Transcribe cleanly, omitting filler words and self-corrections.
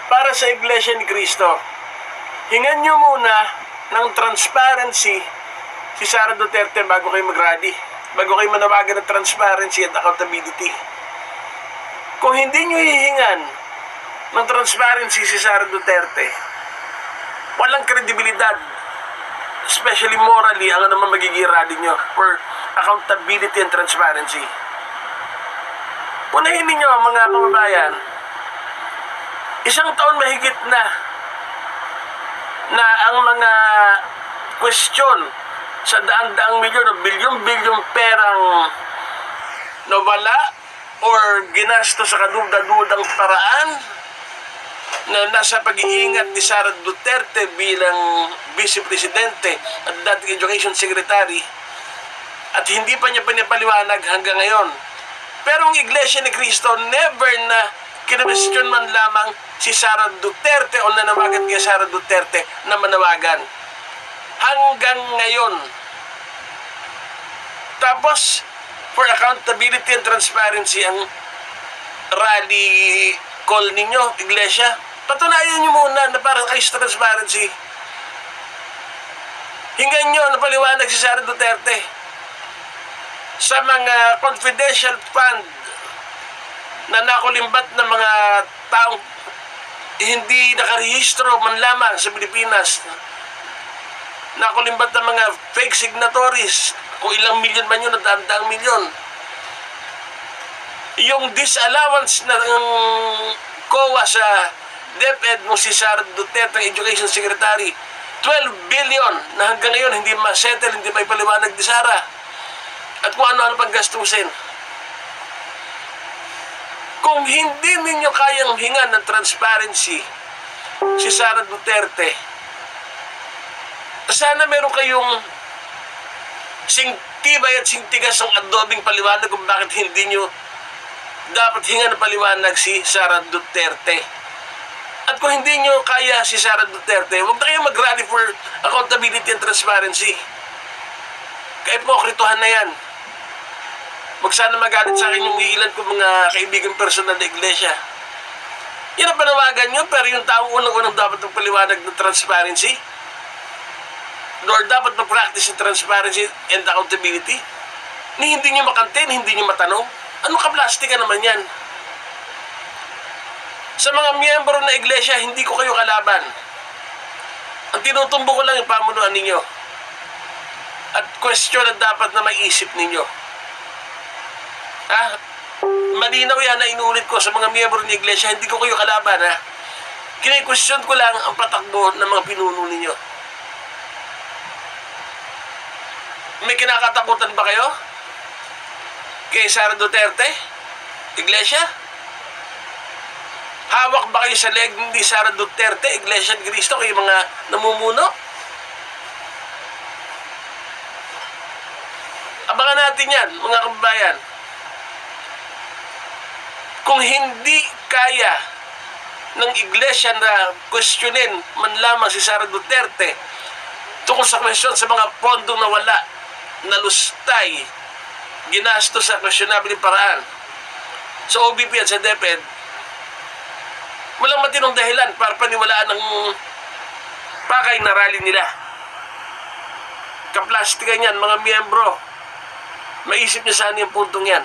para sa Iglesia ni Cristo, hingan nyo muna ng transparency si Sara Duterte bago kayo mag-rally, bago kayo manawagan ng transparency at accountability. Kung hindi nyo hihingan ng transparency si Sara Duterte, walang kredibilidad, especially morally, ang naman magiging rally nyo for accountability and transparency. Punahin ninyo, mga kababayan, isang taon mahigit na ang mga question sa daan-daang milyon o bilyon-bilyong perang nawala or ginasto sa kaduda-dudang paraan na nasa pag-iingat ni Sara Duterte bilang Vice Presidente at dating Education Secretary, at hindi pa niya pinapaliwanag hanggang ngayon. Pero ang Iglesia ni Cristo never na kinwestiyon man lamang si Sara Duterte o nanawagan kay Sara Duterte na manawagan. Hanggang ngayon. Tapos, for accountability and transparency, ang rally call ninyo, Iglesia, patunayan nyo muna na parang kayo sa transparency. Hingan nyo na paliwanag si Sara Duterte sa mga confidential fund na nakulimbat ng mga taong hindi nakarehistro man lamang sa Pilipinas, nakulimbat ng mga fake signatories, kung ilang milyon man yun, daang milyon. Yung disallowance ng COA sa DepEd mo si Sara Duterte, Education Secretary, 12 billion na hanggang ngayon hindi ma-settle, hindi may paliwanag ni Sara. At kung ano-ano pang gastusin. Kung hindi ninyo kayang hingan ng transparency si Sara Duterte, sana meron kayong singtibay at singtigas ng adobing paliwanag kung bakit hindi nyo dapat hingan ng paliwanag si Sara Duterte. At kung hindi nyo kaya si Sara Duterte, huwag na kayo mag-rally for accountability and transparency. Kaipokrituhan na yan. Huwag sana magalit sa akin yung ilan ko mga kaibigan personal na iglesia. Yan ang panawagan nyo, pero yung taong unang-unang dapat magpaliwanag ng transparency, or dapat mag-practice ng transparency and accountability, ni hindi nyo makantin, hindi nyo matanong. Anong kaplastika naman yan? Sa mga miyembro na iglesia, hindi ko kayo kalaban. Ang tinutumbo ko lang yung pamunuan ninyo. At question na dapat na maisip ninyo. Malinaw yan na inuulit ko sa mga miyembro ng iglesia, hindi ko kayo kalaban, ha? Kine-question ko lang ang patakbo ng mga pinuno ninyo. May kinakatakutan ba kayo kay Sara Duterte, iglesia? Hawak ba kayo sa leg ni Sara Duterte, Iglesia ni Cristo, kayo mga namumuno? Abangan natin yan, mga kababayan. Kung hindi kaya ng iglesia na questionin man lamang si Sara Duterte tungkol sa question sa mga pondong nawala, nalustay, ginasto sa questionable paraan sa OBP at sa DepEd, walang matinong dahilan para paniwalaan ng pakay na rally nila. Kaplastikan yan, mga miyembro. Maisip niyo sana yung puntong yan.